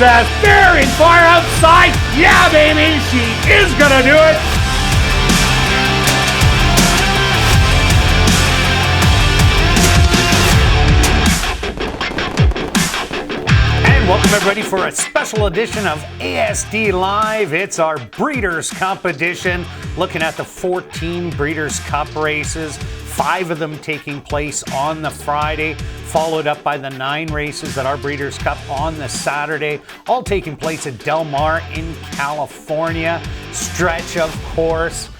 says, very far outside. Yeah, baby, she is gonna do it. And welcome everybody for a special edition of ASD Live. It's our Breeders' Cup edition, looking at the 14 Breeders' Cup races. 5 of them taking place on the Friday, followed up by the 9 races at our Breeders' Cup on the Saturday, all taking place at Del Mar in California. Stretch, of course.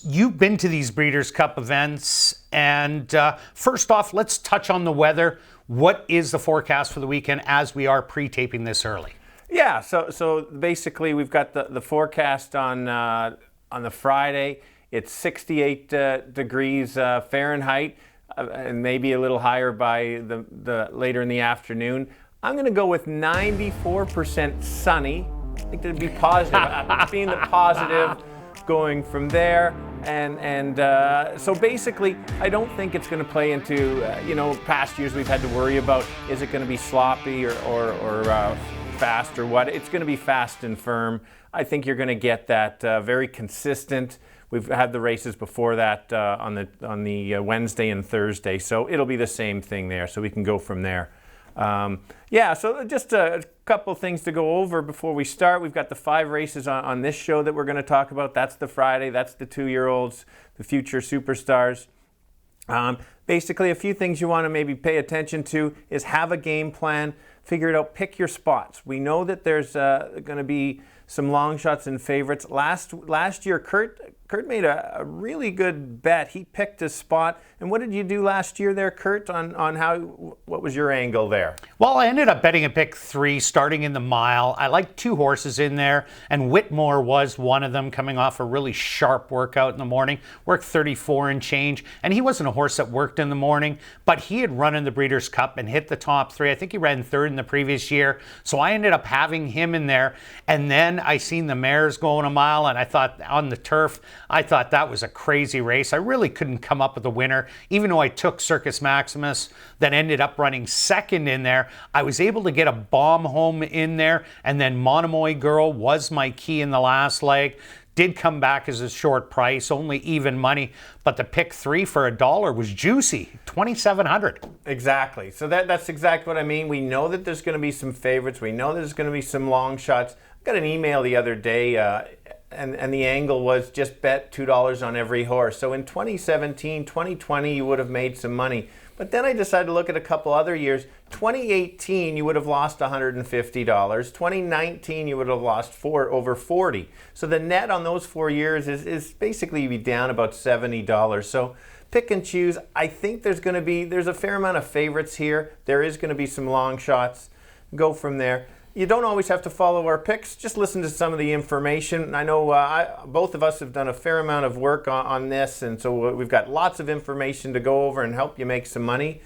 You've been to these Breeders' Cup events, and first off, let's touch on the weather. What is the forecast for the weekend as we are pre-taping this early? Yeah, so basically we've got the forecast on the Friday. It's 68 degrees Fahrenheit, and maybe a little higher by the later in the afternoon. I'm going to go with 94% sunny. I think that'd be positive. I'm being the positive, going from there, and so basically, I don't think it's going to play into past years we've had to worry about is it going to be sloppy or fast or what. It's going to be fast and firm. I think you're going to get that very consistent. We've had the races before that on the Wednesday and Thursday, so it'll be the same thing there. So we can go from there. So just a couple things to go over before we start. We've got the 5 races on this show that we're going to talk about. That's the Friday. That's the 2-year-olds, the future superstars. Basically, a few things you want to maybe pay attention to is have a game plan. Figure it out. Pick your spots. We know that there's going to be some long shots and favorites. Last year, Kirt made a really good bet. He picked a spot. And what did you do last year there, Kirt, on what was your angle there? Well, I ended up betting a pick 3 starting in the mile. I liked 2 horses in there, and Whitmore was one of them, coming off a really sharp workout in the morning. Worked 34 and change, and he wasn't a horse that worked in the morning, but he had run in the Breeders' Cup and hit the top 3. I think he ran 3rd in the previous year, so I ended up having him in there. And then I seen the mares going a mile, and I thought on the turf, I thought that was a crazy race. I really couldn't come up with a winner, even though I took Circus Maximus that ended up running 2nd in there. I was able to get a bomb home in there, and then Monomoy Girl was my key in the last leg. Did come back as a short price, only even money, but the pick 3 for $1 was juicy, $2,700. Exactly. So that's exactly what I mean. We know that there's going to be some favorites. We know there's going to be some long shots. I got an email the other day, and the angle was just bet $2 on every horse. So in 2017, 2020, you would have made some money. But then I decided to look at a couple other years. 2018, you would have lost $150. 2019, you would have lost over $40. So the net on those 4 years is basically you'd be down about $70. So pick and choose. I think there's a fair amount of favorites here. There is going to be some long shots. Go from there. You don't always have to follow our picks. Just listen to some of the information. I know both of us have done a fair amount of work on this, and so we've got lots of information to go over and help you make some money.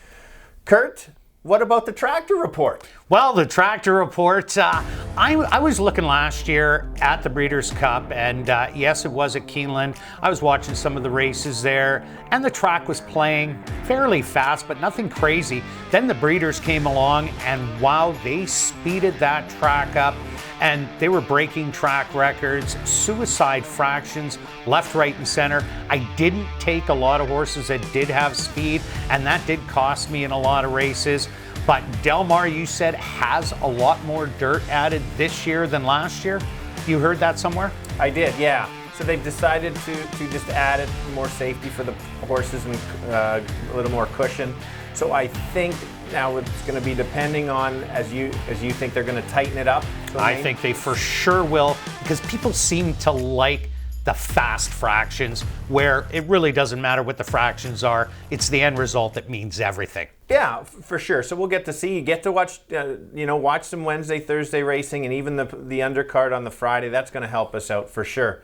Kirt, what about the tractor report? Well, the tractor report, I was looking last year at the Breeders' Cup, and yes, it was at Keeneland. I was watching some of the races there, and the track was playing fairly fast, but nothing crazy. Then the Breeders came along, and wow, they speeded that track up, and they were breaking track records, suicide fractions, left, right, and center. I didn't take a lot of horses that did have speed, and that did cost me in a lot of races. But Del Mar, you said, has a lot more dirt added this year than last year. You heard that somewhere? I did, yeah. So they've decided to just add it, more safety for the horses and a little more cushion. So I think now it's going to be depending on, as you think they're going to tighten it up. I think they for sure will, because people seem to like the fast fractions, where it really doesn't matter what the fractions are. It's the end result that means everything. Yeah, for sure. So we'll get to see. You get to watch, watch some Wednesday, Thursday racing, and even the undercard on the Friday. That's going to help us out for sure.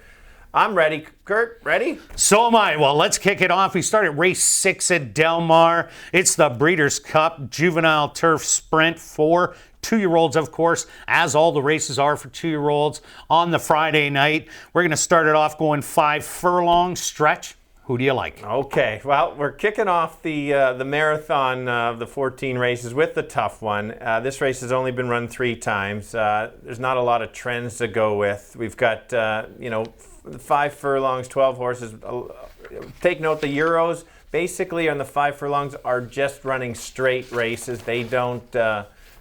I'm ready. Kirt, ready? So am I. Well, let's kick it off. We start at race 6 at Del Mar. It's the Breeders' Cup Juvenile Turf Sprint for 2-year-olds, of course, as all the races are for 2-year-olds on the Friday night. We're going to start it off going 5 furlong stretch. Who do you like? Okay, well, we're kicking off the marathon of the 14 races with the tough one. This race has only been run 3 times. There's not a lot of trends to go with. We've got, 5 furlongs, 12 horses. Take note, the Euros, basically on the 5 furlongs, are just running straight races. They don't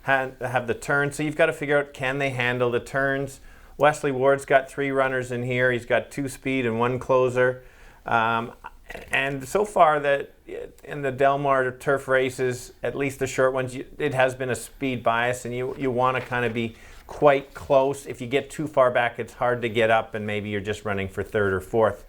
have the turns, so you've got to figure out, can they handle the turns? Wesley Ward's got 3 runners in here. He's got 2 speed and 1 closer. And so far, that in the Del Mar turf races, at least the short ones, it has been a speed bias, and you want to kind of be quite close. If you get too far back, it's hard to get up, and maybe you're just running for 3rd or 4th.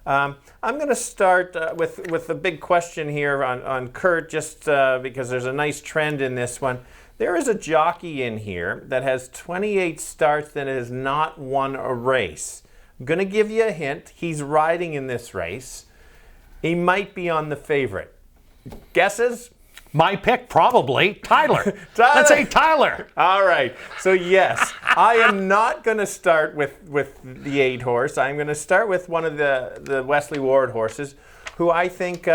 I'm going to start with a big question here on Kirt, just because there's a nice trend in this one. There is a jockey in here that has 28 starts that has not won a race. I'm going to give you a hint. He's riding in this race. He might be on the favorite. Guesses? My pick, probably Tyler. Let's say Tyler. All right. So yes, I am not going to start with the 8 horse. I'm going to start with one of the Wesley Ward horses, who I think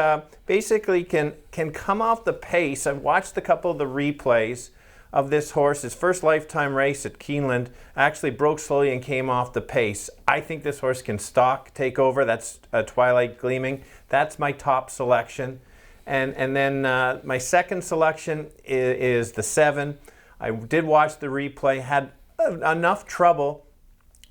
basically can come off the pace. I've watched a couple of the replays of this horse. His first lifetime race at Keeneland actually broke slowly and came off the pace. I think this horse can stalk, take over. That's Twilight Gleaming. That's my top selection. And then my second selection is the 7. I did watch the replay, had enough trouble,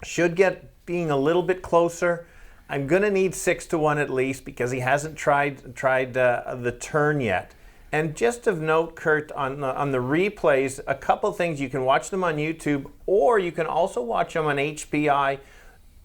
should get being a little bit closer. I'm going to need 6-1 at least, because he hasn't tried the turn yet. And just of note, Kirt, on the replays, a couple things. You can watch them on YouTube, or you can also watch them on HPI.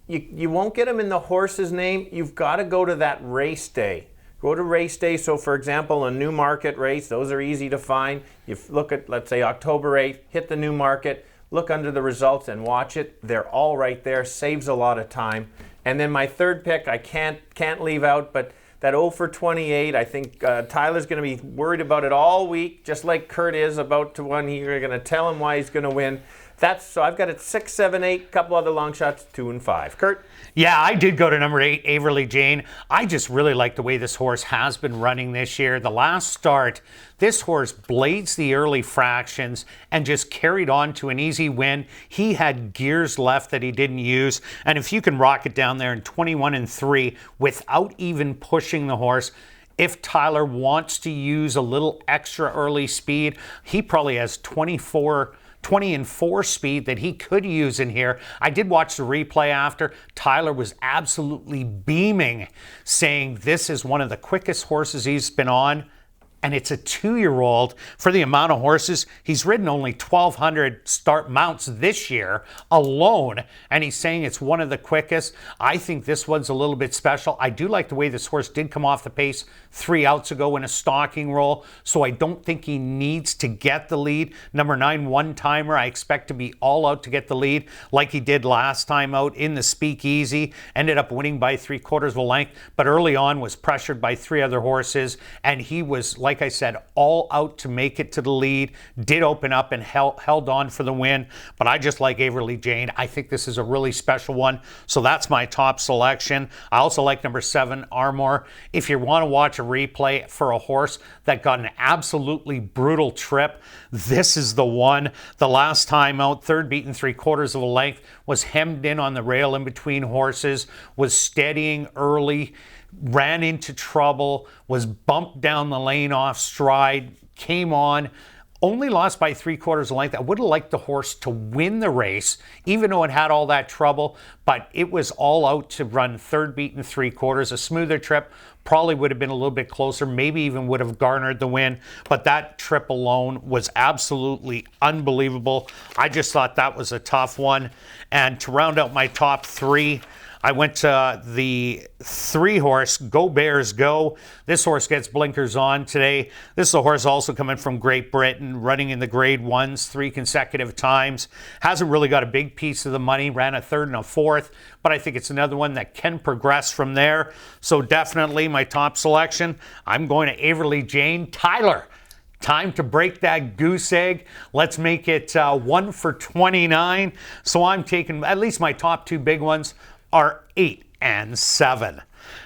You won't get them in the horse's name. You've got to go to that race day. Go to race day. So, for example, a Newmarket race, those are easy to find. You look at, let's say, October 8th, hit the Newmarket, look under the results and watch it. They're all right there. Saves a lot of time. And then my third pick, I can't leave out, but that 0 for 28, I think Tyler's going to be worried about it all week, just like Kirt is about to win. You're going to tell him why he's going to win. So I've got it 6, 7, 8, a couple other long shots, 2 and 5. Kirt? Yeah, I did go to number 8, Averly Jane. I just really like the way this horse has been running this year. The last start, this horse blades the early fractions and just carried on to an easy win. He had gears left that he didn't use. And if you can rock it down there in 21 and 3 without even pushing the horse, if Tyler wants to use a little extra early speed, he probably has 20 and 4 speed that he could use in here. I did watch the replay after. Tyler was absolutely beaming, saying this is one of the quickest horses he's been on. And it's a 2-year-old. For the amount of horses, he's ridden only 1,200 start mounts this year alone, and he's saying it's one of the quickest. I think this one's a little bit special. I do like the way this horse did come off the pace 3 outs ago in a stalking roll, so I don't think he needs to get the lead. Number 9, one-timer, I expect to be all out to get the lead like he did last time out in the Speakeasy. Ended up winning by 3/4 of a length, but early on was pressured by 3 other horses, and he was, like I said, all out to make it to the lead. Did open up and held on for the win, but I just like Averly Jane. I think this is a really special one, so that's my top selection. I also like number 7, Armour. If you want to watch a replay for a horse that got an absolutely brutal trip, this is the one. The last time out, 3rd beaten 3/4 of a length, was hemmed in on the rail in between horses, was steadying early, ran into trouble, was bumped down the lane off stride, came on, only lost by 3/4 of a length. I would have liked the horse to win the race, even though it had all that trouble, but it was all out to run 3rd beaten 3/4. A smoother trip probably would have been a little bit closer, maybe even would have garnered the win, but that trip alone was absolutely unbelievable. I just thought that was a tough one. And to round out my top 3, I went to the 3 horse, Go Bears Go. This horse gets blinkers on today. This is a horse also coming from Great Britain, running in the grade 1s 3 consecutive times. Hasn't really got a big piece of the money, ran a 3rd and a 4th, but I think it's another one that can progress from there. So definitely my top selection. I'm going to Averly Jane. Tyler, time to break that goose egg. Let's make it 1 for 29. So I'm taking, at least my top 2 big ones are 8 and 7.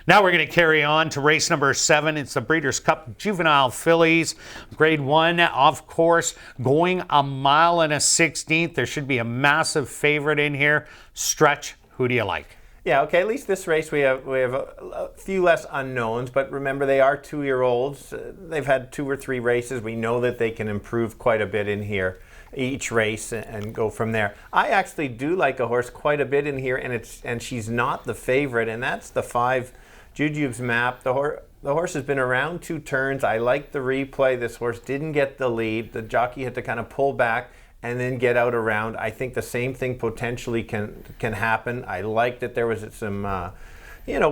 Now we're going to carry on to race number 7. It's the Breeders' Cup Juvenile Fillies, Grade 1, of course, going 1 mile and a 16th. There should be a massive favorite in here. Stretch, who do you like? Yeah, okay, at least this race we have a few less unknowns, but remember they are 2-year-olds. They've had 2 or 3 races. We know that they can improve quite a bit in here each race and go from there. I actually do like a horse quite a bit in here, and she's not the favorite, and that's the 5 Jujube's Map. The horse has been around 2 turns. I like the replay. This horse didn't get the lead. The jockey had to kind of pull back and then get out around. I think the same thing potentially can happen. I like that there was some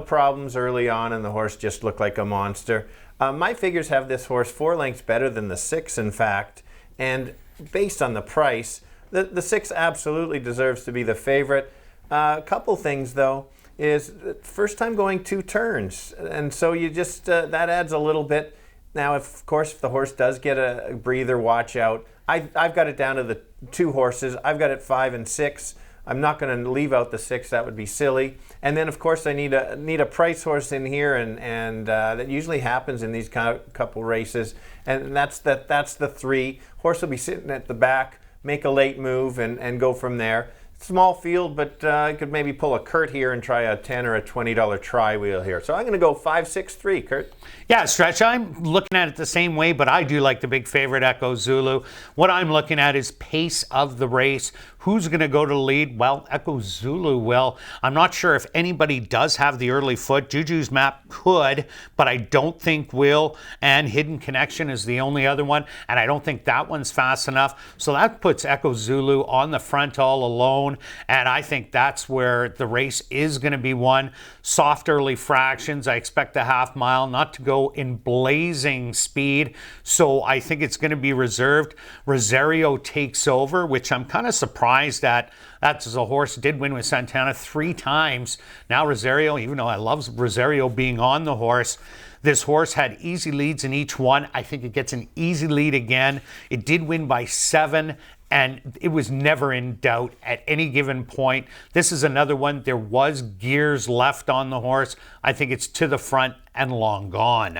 problems early on, and the horse just looked like a monster. My figures have this horse 4 lengths better than the 6, in fact, and based on the price, the 6 absolutely deserves to be the favorite. A couple things though is first time going 2 turns, and so you just that adds a little bit. Now, of course, if the horse does get a breather, watch out. I've got it down to the 2 horses. I've got it 5 and 6. I'm not going to leave out the 6. That would be silly. And then, of course, I need a price horse in here, and that usually happens in these couple races. And that's the 3. Horse will be sitting at the back, make a late move, and go from there. Small field, but I could maybe pull a Kirt here and try a $10 or a $20 tri-wheel here. So I'm going to go 5, 6, 3, Kirt. Yeah, Stretch, I'm looking at it the same way, but I do like the big favorite, Echo Zulu. What I'm looking at is pace of the race. Who's going to go to the lead? Well, Echo Zulu will. I'm not sure if anybody does have the early foot. Juju's Map could, but I don't think will. And Hidden Connection is the only other one, and I don't think that one's fast enough. So that puts Echo Zulu on the front all alone, and I think that's where the race is going to be won. Soft early fractions. I expect the half mile not to go in blazing speed, so I think it's going to be reserved. Rosario takes over, which I'm kind of surprised at. That's a horse did win with Santana 3 times. Now Rosario, even though I love Rosario being on the horse, this horse had easy leads in each one. I think it gets an easy lead again. It did win by 7, and it was never in doubt at any given point. This is another one. There was gears left on the horse. I think it's to the front and long gone.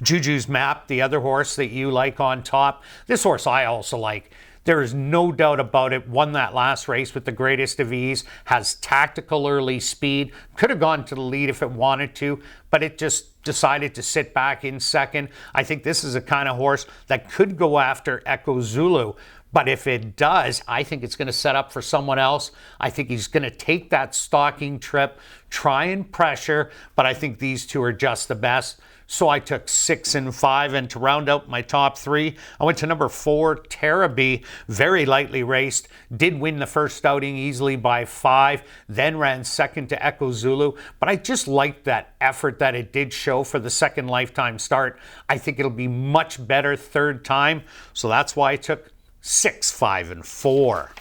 Juju's Map, the other horse that you like on top. This horse I also like. There is no doubt about it. Won that last race with the greatest of ease. Has tactical early speed. Could have gone to the lead if it wanted to, but it just decided to sit back in second. I think this is a kind of horse that could go after Echo Zulu. But if it does, I think it's going to set up for someone else. I think he's going to take that stalking trip, try and pressure, but I think these 2 are just the best. So I took 6 and 5, and to round out my top 3, I went to number 4, Terabee, very lightly raced, did win the first outing easily by 5, then ran second to Echo Zulu, but I just liked that effort that it did show for the second lifetime start. I think it'll be much better third time, so that's why I took 6, 5, and 4.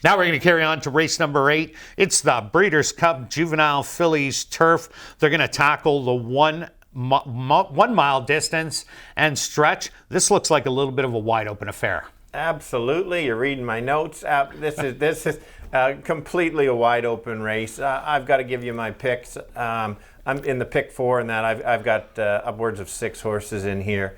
Now we're going to carry on to race number 8. It's the Breeders' Cup Juvenile Fillies Turf. They're going to tackle the 1 mile distance, and Stretch, this looks like a little bit of a wide open affair. Absolutely. You're reading my notes. This is completely a wide open race. I've got to give you my picks. I'm in the pick 4 in that I've got upwards of 6 horses in here.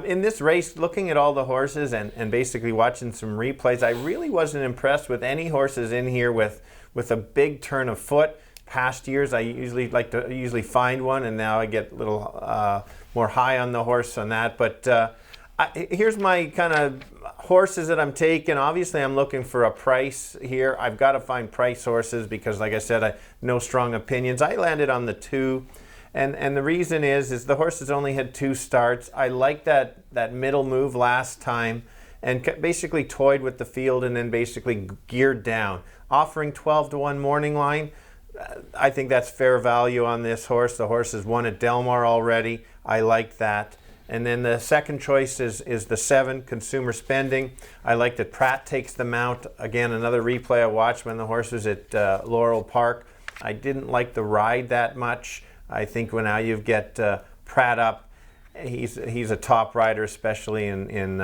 In this race, looking at all the horses and basically watching some replays, I really wasn't impressed with any horses in here with a big turn of foot. Past years, I usually find one, and now I get a little more high on the horse on that. But here's my kind of horses that I'm taking. Obviously, I'm looking for a price here. I've got to find price horses because, like I said, no strong opinions. I landed on the 2, and the reason is the horse has only had 2 starts. I like that middle move last time, and basically toyed with the field and then basically geared down, offering 12-1 morning line. I think that's fair value on this horse. The horse has won at Del Mar already. I like that. And then the second choice is the 7, Consumer Spending. I like that Pratt takes the mount. Again, another replay I watched when the horse was at Laurel Park. I didn't like the ride that much. I think when now you get Pratt up, he's a top rider, especially in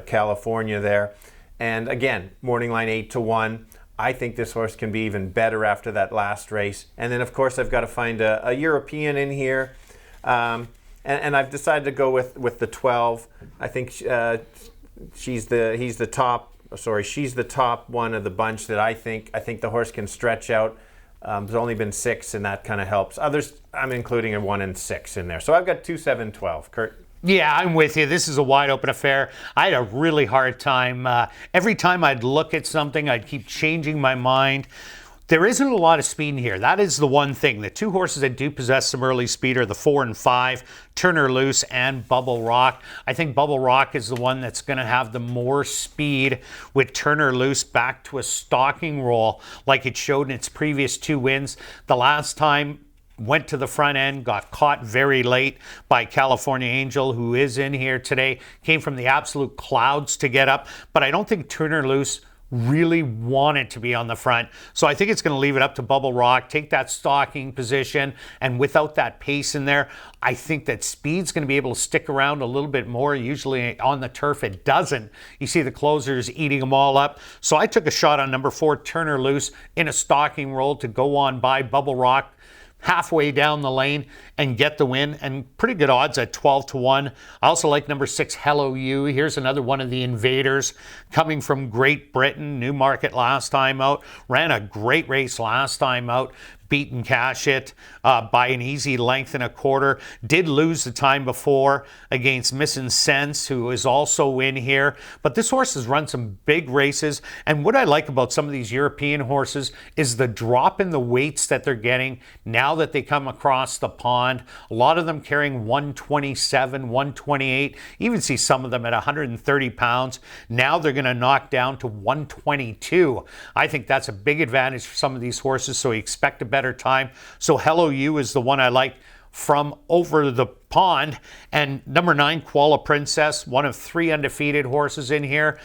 California there. And again, morning line 8-1. I think this horse can be even better after that last race. And then, of course, I've got to find a European in here. And I've decided to go with the 12. I think she's the top one of the bunch that I think the horse can stretch out. There's only been 6, and that kind of helps. Others, I'm including a 1 and 6 in there. So I've got 2, 7, 12. Kirt? Yeah, I'm with you. This is a wide open affair. I had a really hard time. Every time I'd look at something, I'd keep changing my mind. There isn't a lot of speed in here. That is the one thing. The 2 horses that do possess some early speed are the 4 and 5, Turner Loose and Bubble Rock. I think Bubble Rock is the one that's going to have the more speed, with Turner Loose back to a stalking roll like it showed in its previous 2 wins. The last time, went to the front end, got caught very late by California Angel, who is in here today. Came from the absolute clouds to get up, but I don't think Turner Loose really wanted to be on the front. So I think it's going to leave it up to Bubble Rock, take that stalking position, and without that pace in there, I think that speed's going to be able to stick around a little bit more. Usually on the turf it doesn't. You see the closers eating them all up. So I took a shot on number 4, Turner Loose, in a stalking roll to go on by Bubble Rock halfway down the lane and get the win, and pretty good odds at 12 to 1. I also like number 6, Hello You. Here's another one of the invaders coming from Great Britain. Newmarket last time out. Ran a great race last time out. Beat and Cash It by an easy length and a quarter. Did lose the time before against Missin' Sense, who is also in here. But this horse has run some big races. And what I like about some of these European horses is the drop in the weights that they're getting now that they come across the pond. A lot of them carrying 127, 128. Even see some of them at 130 pounds. Now they're going to knock down to 122. I think that's a big advantage for some of these horses, so we expect a better time. So Hello You is the one I like from over the pond. And number 9, Koala Princess, one of 3 undefeated horses in here.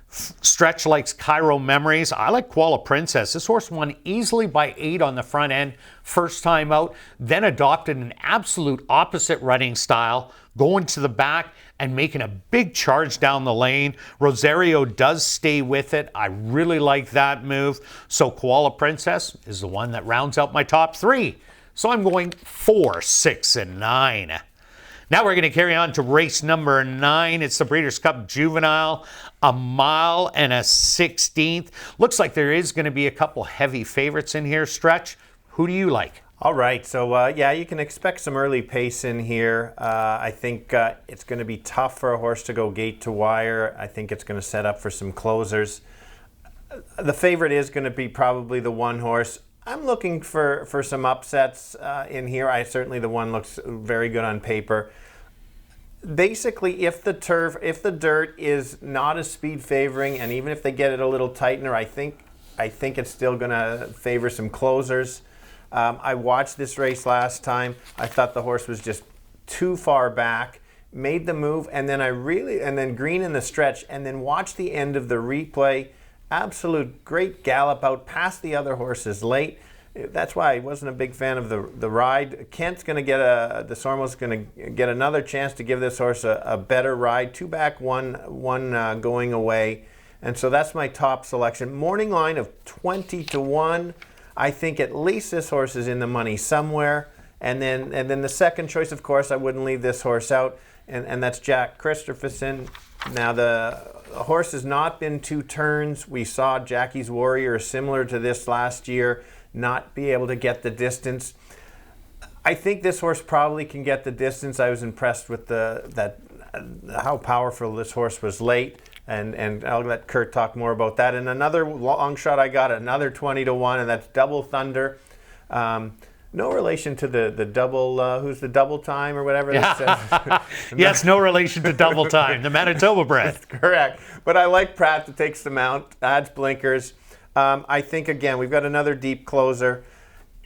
Stretch likes Cairo Memories. I like Koala Princess. This horse won easily by 8 on the front end first time out, then adopted an absolute opposite running style, going to the back and making a big charge down the lane. Rosario does stay with it. I really like that move. So Koala Princess is the one that rounds out my top 3. So I'm going 4, 6, and 9. Now we're going to carry on to race number 9. It's the Breeders' Cup Juvenile, a mile and a 16th. Looks like there is going to be a couple heavy favorites in here. Stretch, who do you like? All right, so yeah, you can expect some early pace in here. I think it's going to be tough for a horse to go gate to wire. I think it's going to set up for some closers. The favorite is going to be probably the 1 horse. I'm looking for some upsets in here. Certainly the 1 looks very good on paper. Basically, if the dirt is not a speed favoring, and even if they get it a little tightener, I think it's still going to favor some closers. I watched this race last time. I thought the horse was just too far back. Made the move, and then green in the stretch, and then watched the end of the replay. Absolute great gallop out past the other horses late. That's why I wasn't a big fan of the ride. Kent's going to get DeSormo's going to get another chance to give this horse a better ride. 2 back, one going away. And so that's my top selection. Morning line of 20 to 1. I think at least this horse is in the money somewhere. And then the second choice, of course, I wouldn't leave this horse out, and that's Jack Christopherson. Now the horse has not been 2 turns. We saw Jackie's Warrior, similar to this last year, not be able to get the distance. I think this horse probably can get the distance. I was impressed with how powerful this horse was late. And I'll let Kirt talk more about that. And another long shot I got, another 20 to 1, and that's Double Thunder. No relation to the double, who's the double time or whatever this says. Yes, no relation to Double Time, the Manitoba bred. That's correct. But I like Pratt that takes them out, adds blinkers. I think, again, we've got another deep closer.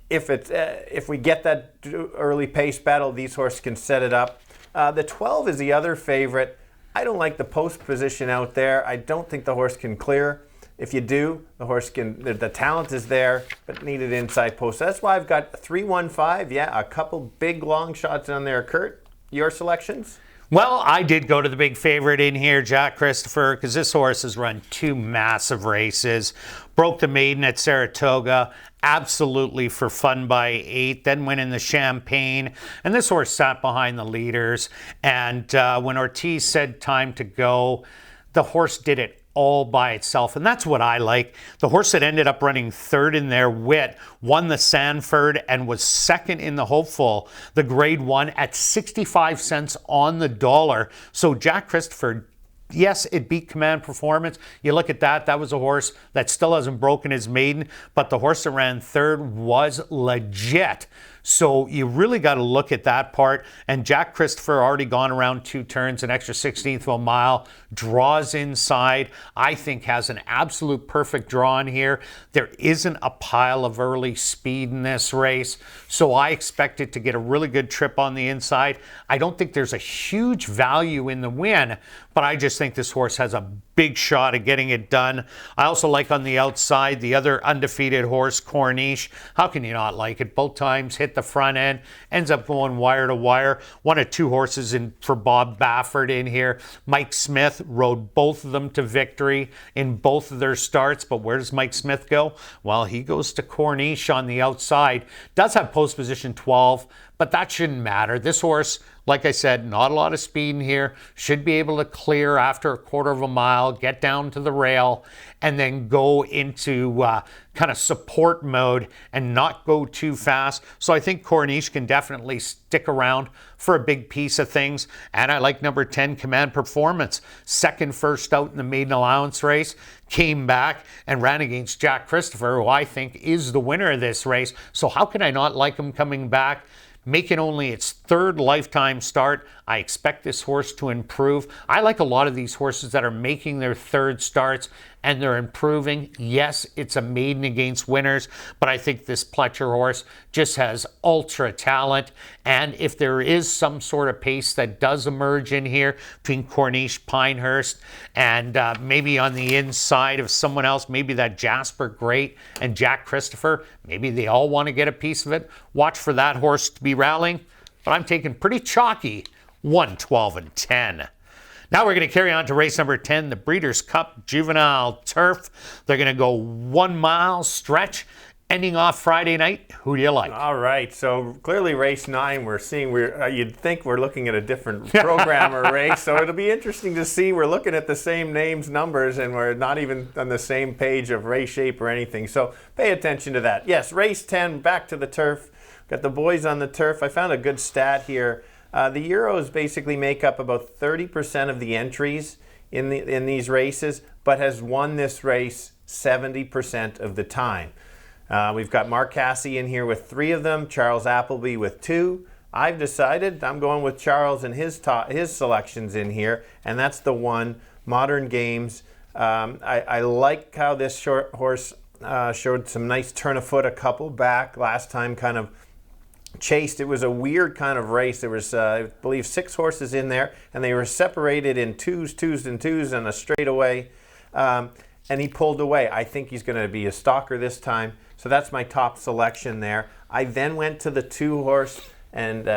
If we get that early pace battle, these horses can set it up. The 12 is the other favorite. I don't like the post position out there. I don't think the horse can clear. If you do, the horse can. The talent is there, but needed inside post. That's why I've got 3-1-5. Yeah, a couple big long shots on there. Kirt, your selections? Well, I did go to the big favorite in here, Jack Christopher, because this horse has run 2 massive races. Broke the maiden at Saratoga, absolutely for fun by 8, then went in the Champagne, and this horse sat behind the leaders. And when Ortiz said time to go, the horse did it all by itself, and that's what I like. The horse that ended up running 3rd in their Wit won the Sanford and was 2nd in the Hopeful, the Grade 1 at 65 cents on the dollar. So Jack Christopher, yes, it beat Command Performance. You look at that, that was a horse that still hasn't broken his maiden, but the horse that ran 3rd was legit. So you really got to look at that part. And Jack Christopher already gone around 2 turns, an extra 16th of a mile, draws inside. I think has an absolute perfect draw in here. There isn't a pile of early speed in this race, so I expect it to get a really good trip on the inside. I don't think there's a huge value in the win, but I just think this horse has a big shot at getting it done. I also like on the outside the other undefeated horse, Corniche. How can you not like it? Both times hit the front end, ends up going wire to wire. One of 2 horses in for Bob Baffert in here. Mike Smith rode both of them to victory in both of their starts, but where does Mike Smith go? Well, he goes to Corniche on the outside. Does have post position 12, but that shouldn't matter. This horse, like I said, not a lot of speed in here. Should be able to clear after a 1/4 of a mile, get down to the rail, and then go into kind of support mode and not go too fast. So I think Corniche can definitely stick around for a big piece of things. And I like number 10, Command Performance. 2nd first out in the maiden allowance race. Came back and ran against Jack Christopher, who I think is the winner of this race. So how can I not like him coming back? Making only its 3rd lifetime start. I expect this horse to improve. I like a lot of these horses that are making their 3rd starts and they're improving. Yes, it's a maiden against winners, but I think this Pletcher horse just has ultra talent. And if there is some sort of pace that does emerge in here between Corniche, Pinehurst, and maybe on the inside of someone else, maybe that Jasper Great and Jack Christopher, maybe they all want to get a piece of it. Watch for that horse to be rallying, but I'm taking pretty chalky 1, 12, and 10. Now we're going to carry on to race number 10, the Breeders' Cup Juvenile Turf. They're going to go 1 mile stretch, ending off Friday night. Who do you like? All right, so clearly race 9, you'd think we're looking at a different program or race, so it'll be interesting to see. We're looking at the same names, numbers, and we're not even on the same page of race shape or anything, so pay attention to that. Yes, race 10, back to the turf. Got the boys on the turf. I found a good stat here. The Euros basically make up about 30% of the entries in these races, but has won this race 70% of the time. We've got Mark Casse in here with 3 of them, Charles Appleby with 2. I've decided I'm going with Charles and his selections in here, and that's the one, Modern Games. I like how this short horse showed some nice turn of foot a couple back. Last time kind of chased. It was a weird kind of race. There was, I believe, 6 horses in there, and they were separated in twos, and a straightaway. And he pulled away. I think he's going to be a stalker this time. So that's my top selection there. I then went to the 2 horse and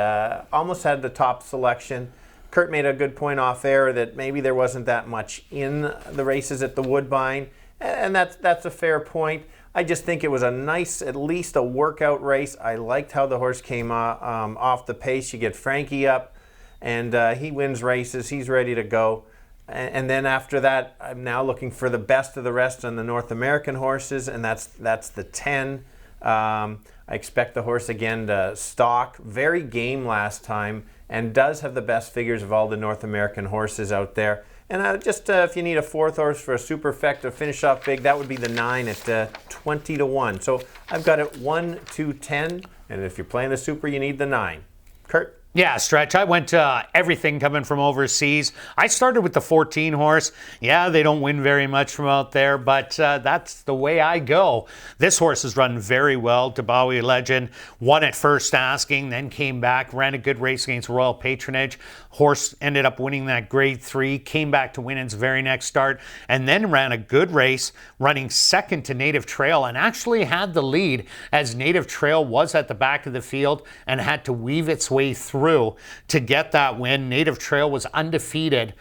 almost had the top selection. Kirt made a good point off air that maybe there wasn't that much in the races at the Woodbine, and that's a fair point. I just think it was a nice, at least a workout race. I liked how the horse came off the pace. You get Frankie up, and he wins races. He's ready to go. And then after that, I'm now looking for the best of the rest on the North American horses, and that's the 10. I expect the horse again to stalk. Very game last time, and does have the best figures of all the North American horses out there. And just if you need a 4th horse for a superfecta finish off big, that would be the 9 at 20 to 1. So I've got it 1, 2, 10, and if you're playing the super, you need the 9. Kirt? Yeah, Stretch. I went everything coming from overseas. I started with the 14 horse. Yeah, they don't win very much from out there, but that's the way I go. This horse has run very well. Tabawi Legend won at first asking, then came back, ran a good race against Royal Patronage. Horse ended up winning that grade 3, came back to win its very next start, and then ran a good race, running second to Native Trail, and actually had the lead as Native Trail was at the back of the field and had to weave its way through through to get that win. Native Trail was undefeated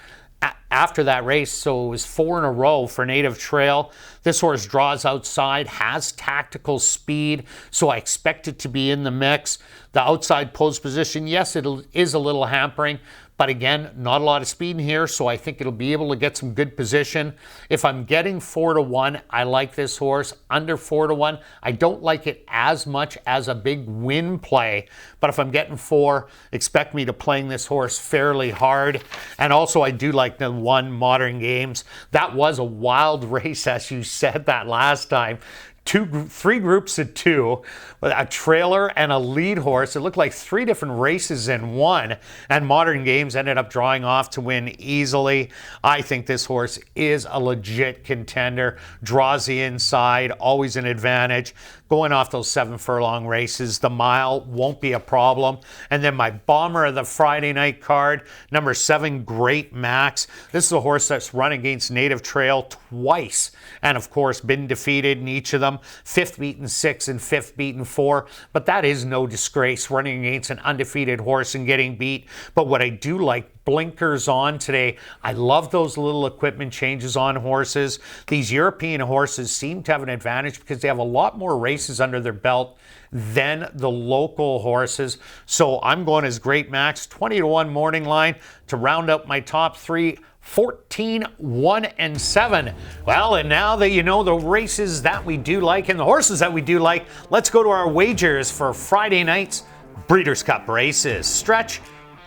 after that race, so it was 4 in a row for Native Trail. This horse draws outside, has tactical speed, so I expect it to be in the mix. The outside post position, yes, it is a little hampering, but again, not a lot of speed in here, so I think it'll be able to get some good position. If I'm getting 4-1, I like this horse. Under 4-1, I don't like it as much as a big win play, but if I'm getting 4, expect me to playing this horse fairly hard. And also, I do like the 1 Modern Games. That was a wild race, as you said that last time. 3 groups of 2, a trailer and a lead horse. It looked like 3 different races in one, and Modern Games ended up drawing off to win easily. I think this horse is a legit contender, draws the inside, always an advantage. Going off those 7 furlong races, the mile won't be a problem. And then my bomber of the Friday night card, number 7, Great Max. This is a horse that's run against Native Trail twice, and of course been defeated in each of them. 5th beaten 6 and 5th beaten 4, but that is no disgrace, running against an undefeated horse and getting beat. But what I do like, blinkers on today. I love those little equipment changes on horses. These European horses seem to have an advantage because they have a lot more races under their belt than the local horses. So I'm going as Great Max, 20-1 morning line to round out my top 3. 14, 1, and 7. Well, and now that you know the races that we do like and the horses that we do like, let's go to our wagers for Friday night's Breeders' Cup races. Stretch,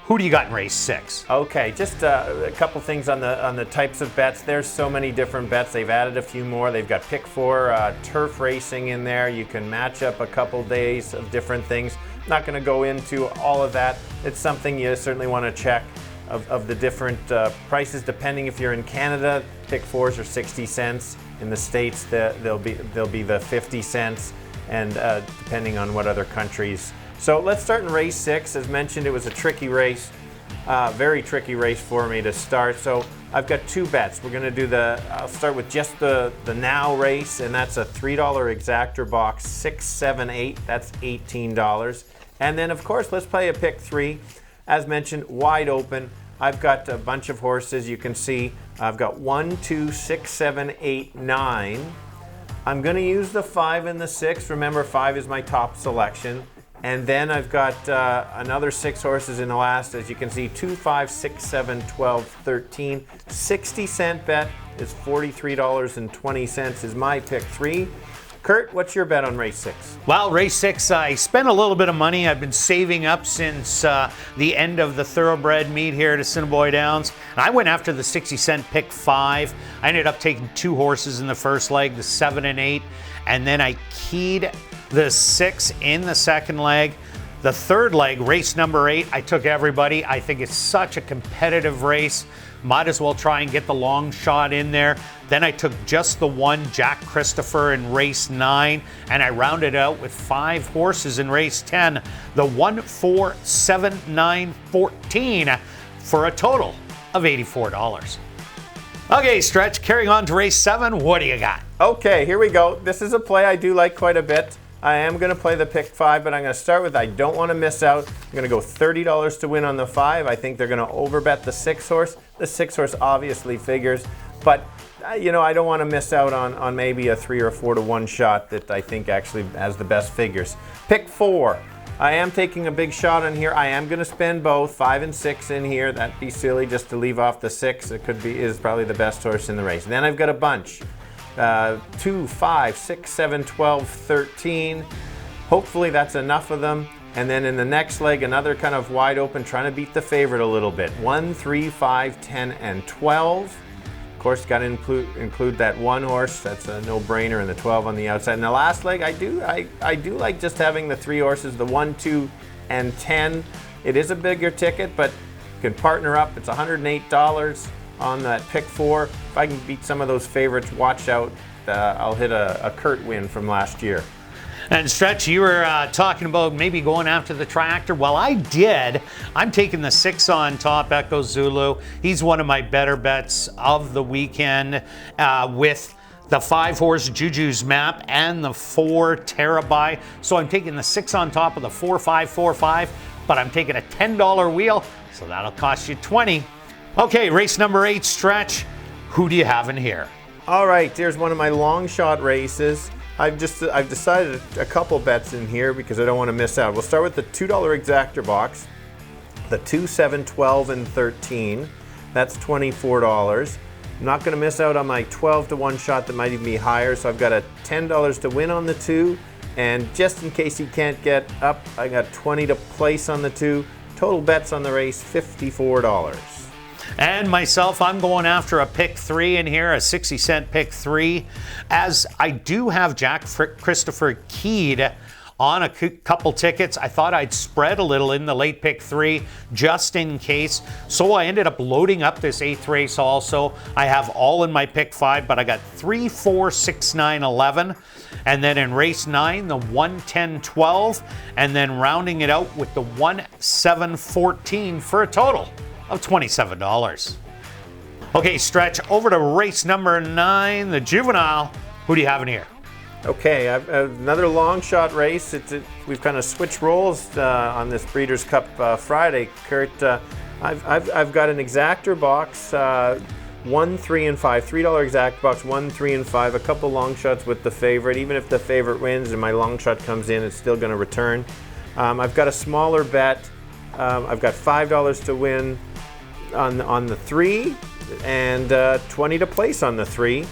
who do you got in race 6? Okay, just a couple things on the types of bets. There's so many different bets. They've added a few more. They've got pick 4 turf racing in there. You can match up a couple days of different things. Not going to go into all of that. It's something you certainly want to check of the different prices. Depending if you're in Canada, pick 4s are 60 cents. In the States, they'll be the 50 cents, and depending on what other countries. So let's start in race 6. As mentioned, it was a tricky race, very tricky race for me to start. So I've got 2 bets. We're going to do I'll start with just the now race, and that's a $3 exactor box, 6, 7, 8. That's $18. And then, of course, let's play a pick 3. As mentioned, wide open. I've got a bunch of horses. You can see I've got 1, 2, 6, 7, 8, 9. I'm going to use the 5 and the 6. Remember, 5 is my top selection. And then I've got another 6 horses in the last. As you can see, 2, 5, 6, 7, 12, 13. 60-cent bet is $43.20 is my pick 3. Kirt, what's your bet on race 6? Well, race 6, I spent a little bit of money. I've been saving up since the end of the thoroughbred meet here at Assiniboia Downs. And I went after the 60-cent pick 5. I ended up taking 2 horses in the first leg, the 7 and 8. And then I keyed the 6 in the second leg. The third leg, race number 8, I took everybody. I think it's such a competitive race. Might as well try and get the long shot in there. Then I took just the 1, Jack Christopher, in race 9, and I rounded out with 5 horses in race 10, the 1, 4, 7, 9, 14, for a total of $84. Okay, Stretch, carrying on to race 7, what do you got? Okay, here we go. This is a play I do like quite a bit. I am going to play the pick 5, but I'm going to start with I don't want to miss out. I'm going to go $30 to win on the 5. I think they're going to overbet the 6 horse. The 6 horse obviously figures, but you know, I don't want to miss out on maybe a 3 or 4-1 shot that I think actually has the best figures. Pick 4. I am taking a big shot on here. I am going to spend both 5 and 6 in here. That'd be silly just to leave off the 6. It is probably the best horse in the race. Then I've got a bunch. 2, 5, 6, 7, 12, 13. Hopefully that's enough of them. And then in the next leg, another kind of wide open, trying to beat the favorite a little bit. 1, 3, 5, 10, and 12. Of course, got to include that 1 horse. That's a no-brainer, and the 12 on the outside. And the last leg, I do like just having the 3 horses, the 1, 2, and 10. It is a bigger ticket, but you can partner up. It's $108 on that pick 4. If I can beat some of those favorites, watch out. I'll hit a Kirt win from last year. And Stretch, you were talking about maybe going after the tractor. Well, I did. I'm taking the 6 on top, Echo Zulu. He's one of my better bets of the weekend with the 5 horse Juju's Map and the 4 Terabyte. So I'm taking the 6 on top of the 4-5-4-5. but I'm taking a $10 wheel, so that'll cost you 20. Okay, race number 8, Stretch. Who do you have in here? All right, here's one of my long shot races. I've decided a couple bets in here because I don't want to miss out. We'll start with the $2 exactor box, the 2, 7, 12, and 13. That's $24. I'm not going to miss out on my 12 to 1 shot that might even be higher, so I've got a $10 to win on the 2, and just in case he can't get up, I got 20 to place on the 2. Total bets on the race, $54. And myself, I'm going after a pick 3 in here, a 60-cent pick 3, as I do have Jack Christopher keyed on a couple tickets. I thought I'd spread a little in the late pick 3 just in case. So I ended up loading up this 8th race also. I have all in my pick 5, but I got 3, 4, 6, 9, 11. And then in race 9, the 1, 10, 12. And then rounding it out with the 1, 7, 14 for a total of $27. Okay, Stretch, over to race number 9, the Juvenile. Who do you have in here? Okay, another long shot race. We've kind of switched roles on this Breeders' Cup Friday. Kurt, I've got an exactor box, 1, 3, and 5. $3 exact box, 1, 3, and 5. A couple long shots with the favorite. Even if the favorite wins and my long shot comes in, it's still going to return. I've got a smaller bet. I've got $5 to win on the 3 and 20 to place on the 3.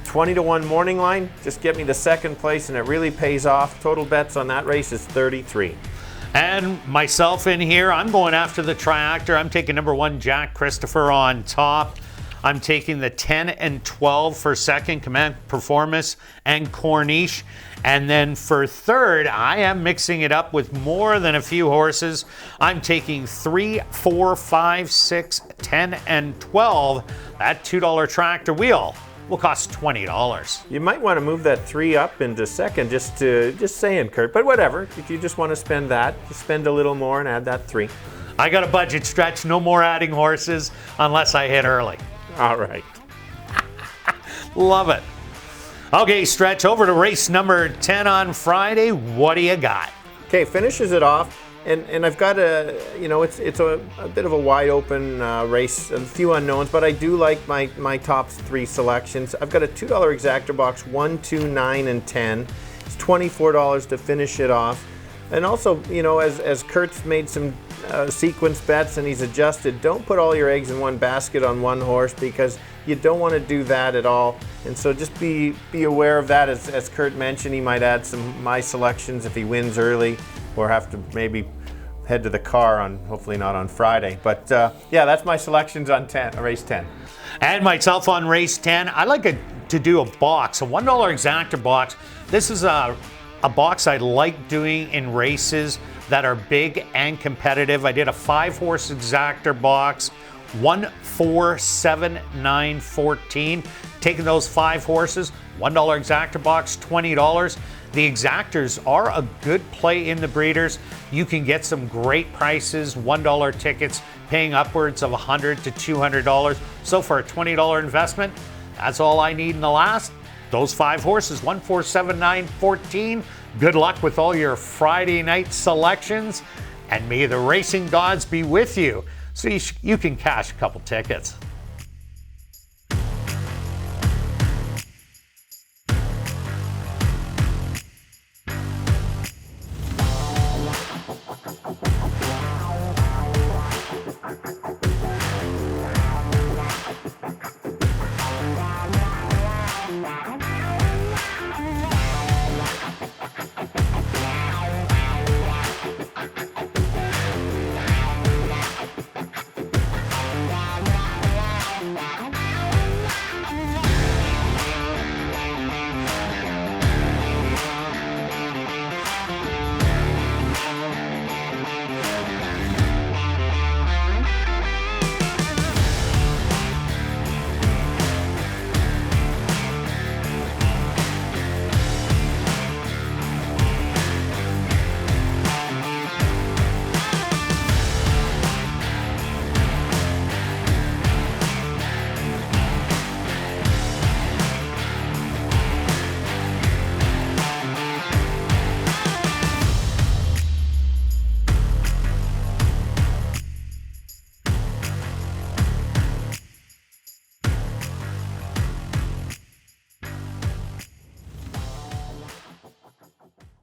20 to 1 morning line, just get me to second place, and it really pays off. Total bets on that race is 33. And myself in here, I'm going after the triactor. I'm taking number 1, Jack Christopher on top. I'm taking the 10 and 12 for second, Command Performance and Corniche. And then for third, I am mixing it up with more than a few horses. I'm taking 3, 4, 5, 6, 10, and 12. That $2 tractor wheel will cost $20. You might want to move that 3 up into second, just saying, Kurt. But whatever, if you just want to spend that, just spend a little more and add that 3. I got a budget, Stretch. No more adding horses unless I hit early. All right. Love it. Okay, Stretch, over to race number 10 on Friday. What do you got? Okay, finishes it off. And I've got it's a bit of a wide open race, a few unknowns, but I do like my top 3 selections. I've got a $2 exactor box, 1, 2, 9, and 10. It's $24 to finish it off. And also, as Kurt's made some sequence bets and he's adjusted, don't put all your eggs in one basket on one horse, because you don't want to do that at all. And so just be aware of that. As Kurt mentioned, he might add my selections if he wins early, or have to maybe head to the car hopefully not on Friday. But yeah, that's my selections on race 10. And myself on race 10, I like to do a box, a $1 exactor box. This is a box I like doing in races that are big and competitive. I did a 5-horse exactor box, 1, 4, 7, 9, 14. Taking those 5 horses, $1 exactor box, $20. The exactors are a good play in the breeders. You can get some great prices, $1 tickets, paying upwards of $100 to $200. So for a $20 investment, that's all I need in the last. Those 5 horses, 1, 4, 7, 9, 14. Good luck with all your Friday night selections, and may the racing gods be with you so you can cash a couple tickets.